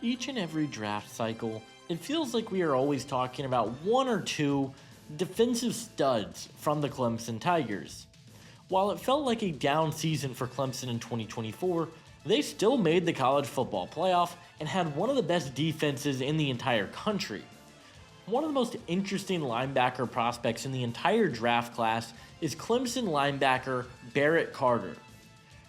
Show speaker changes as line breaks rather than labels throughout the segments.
Each and every draft cycle, it feels like we are always talking about one or two defensive studs from the Clemson Tigers. While it felt like a down season for Clemson in 2024, they still made the college football playoff and had one of the best defenses in the entire country. One of the most interesting linebacker prospects in the entire draft class is Clemson linebacker Barrett Carter.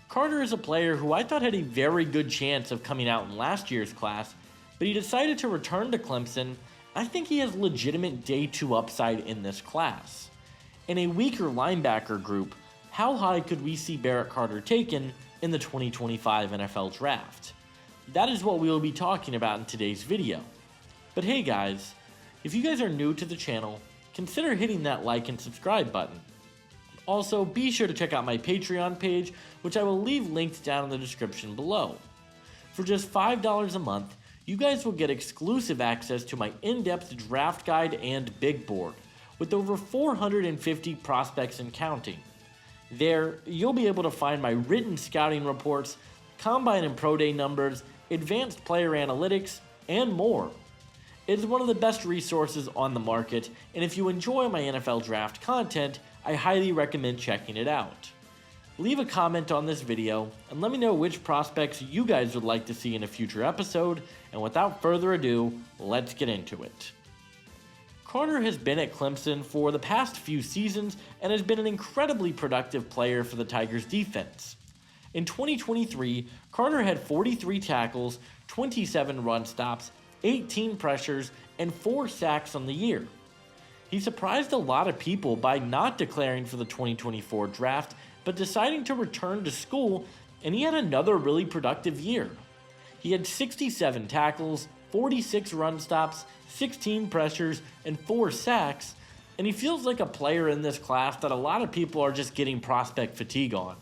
Carter is a player who I thought had a very good chance of coming out in last year's class, but he decided to return to Clemson. I think he has legitimate day 2 upside in this class. In a weaker linebacker group, how high could we see Barrett Carter taken in the 2025 NFL Draft? That is what we will be talking about in today's video. But hey guys, if you guys are new to the channel, consider hitting that like and subscribe button. Also, be sure to check out my Patreon page, which I will leave linked down in the description below. For just $5 a month, you guys will get exclusive access to my in-depth draft guide and big board, with over 450 prospects and counting. There, you'll be able to find my written scouting reports, combine and pro day numbers, advanced player analytics, and more. It is one of the best resources on the market, and if you enjoy my NFL draft content, I highly recommend checking it out. Leave a comment on this video and let me know which prospects you guys would like to see in a future episode, and without further ado, let's get into it. Carter has been at Clemson for the past few seasons and has been an incredibly productive player for the Tigers defense. In 2023, Carter had 43 tackles, 27 run stops, 18 pressures, and 4 sacks on the year. He surprised a lot of people by not declaring for the 2024 draft, but deciding to return to school, and he had another really productive year. He had 67 tackles, 46 run stops, 16 pressures, and 4 sacks, and he feels like a player in this class that a lot of people are just getting prospect fatigue on.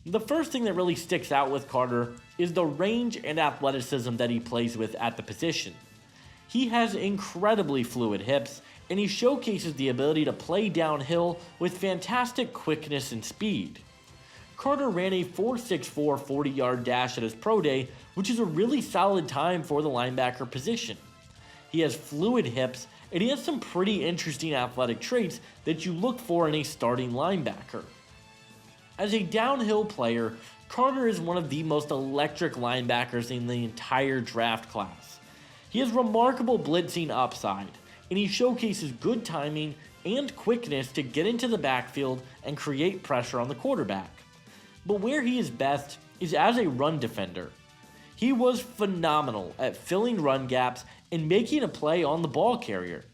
The first thing that really sticks out with Carter is the range and athleticism that he plays with at the position. He has incredibly fluid hips, and he showcases the ability to play downhill with fantastic quickness and speed. Carter ran a 4.64 40-yard dash at his pro day, which is a really solid time for the linebacker position. He has fluid hips, and he has some pretty interesting athletic traits that you look for in a starting linebacker. As a downhill player, Carter is one of the most electric linebackers in the entire draft class. He has remarkable blitzing upside, and he showcases good timing and quickness to get into the backfield and create pressure on the quarterback. But where he is best is as a run defender. He was phenomenal at filling run gaps and making a play on the ball carrier.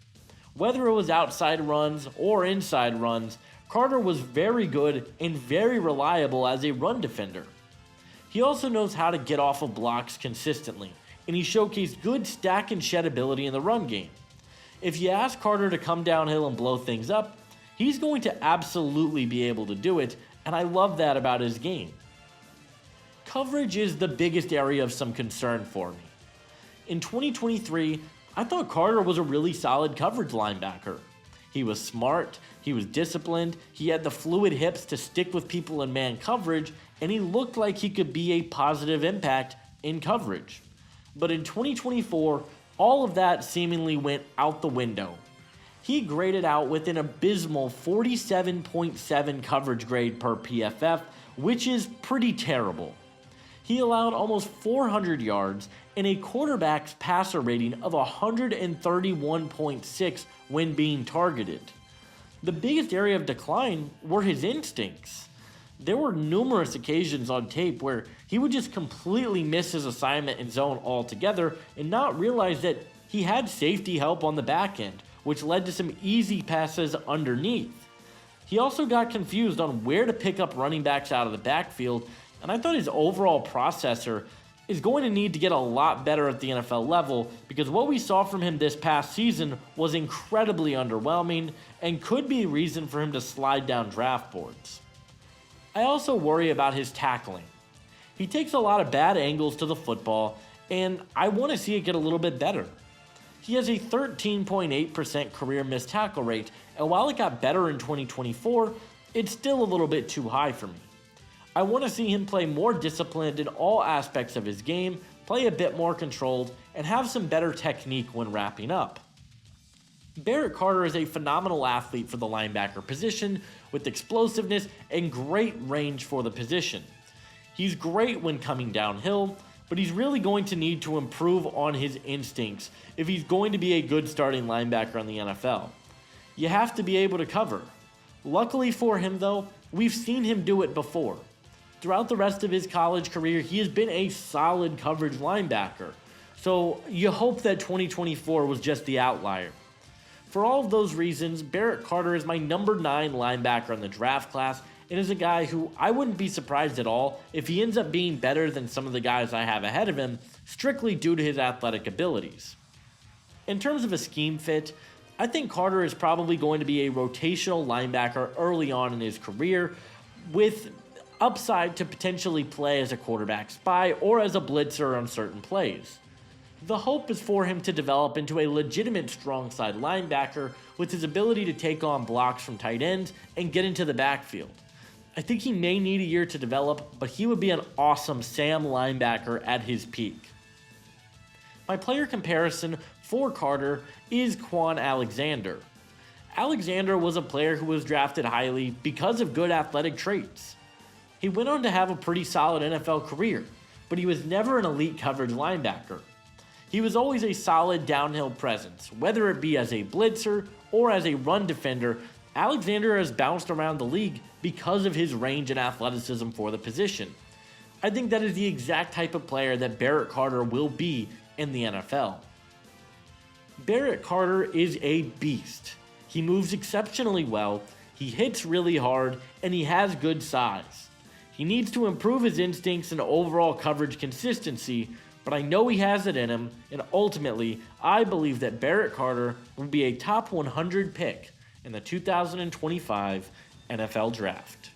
Whether it was outside runs or inside runs, Carter was very good and very reliable as a run defender. He also knows how to get off of blocks consistently, and he showcased good stack and shed ability in the run game. If you ask Carter to come downhill and blow things up, he's going to absolutely be able to do it, and I love that about his game. Coverage is the biggest area of some concern for me. In 2023, I thought Carter was a really solid coverage linebacker. He was smart, he was disciplined, he had the fluid hips to stick with people in man coverage, and he looked like he could be a positive impact in coverage. But in 2024, all of that seemingly went out the window. He graded out with an abysmal 47.7 coverage grade per PFF, which is pretty terrible. He allowed almost 400 yards and a quarterback's passer rating of 131.6 when being targeted. The biggest area of decline were his instincts. There were numerous occasions on tape where he would just completely miss his assignment in zone altogether and not realize that he had safety help on the back end, which led to some easy passes underneath. He also got confused on where to pick up running backs out of the backfield, and I thought his overall processor is going to need to get a lot better at the NFL level, because what we saw from him this past season was incredibly underwhelming and could be a reason for him to slide down draft boards. I also worry about his tackling. He takes a lot of bad angles to the football, and I want to see it get a little bit better. He has a 13.8% career missed tackle rate, and while it got better in 2024, it's still a little bit too high for me. I want to see him play more disciplined in all aspects of his game, play a bit more controlled, and have some better technique when wrapping up. Barrett Carter is a phenomenal athlete for the linebacker position with explosiveness and great range for the position. He's great when coming downhill, but he's really going to need to improve on his instincts if he's going to be a good starting linebacker in the NFL. You have to be able to cover. Luckily for him though, we've seen him do it before. Throughout the rest of his college career, he has been a solid coverage linebacker, so you hope that 2024 was just the outlier. For all of those reasons, Barrett Carter is my number 9 linebacker in the draft class and is a guy who I wouldn't be surprised at all if he ends up being better than some of the guys I have ahead of him, strictly due to his athletic abilities. In terms of a scheme fit, I think Carter is probably going to be a rotational linebacker early on in his career, with upside to potentially play as a quarterback spy or as a blitzer on certain plays. The hope is for him to develop into a legitimate strong side linebacker with his ability to take on blocks from tight ends and get into the backfield. I think he may need a year to develop, but he would be an awesome Sam linebacker at his peak. My player comparison for Carter is Quan Alexander. Alexander was a player who was drafted highly because of good athletic traits. He went on to have a pretty solid NFL career, but he was never an elite coverage linebacker. He was always a solid downhill presence, whether it be as a blitzer or as a run defender. Alexander has bounced around the league because of his range and athleticism for the position. I think that is the exact type of player that Barrett Carter will be in the NFL. Barrett Carter is a beast. He moves exceptionally well, he hits really hard, and he has good size. He needs to improve his instincts and overall coverage consistency, but I know he has it in him, and ultimately, I believe that Barrett Carter will be a top 100 pick in the 2025 NFL Draft.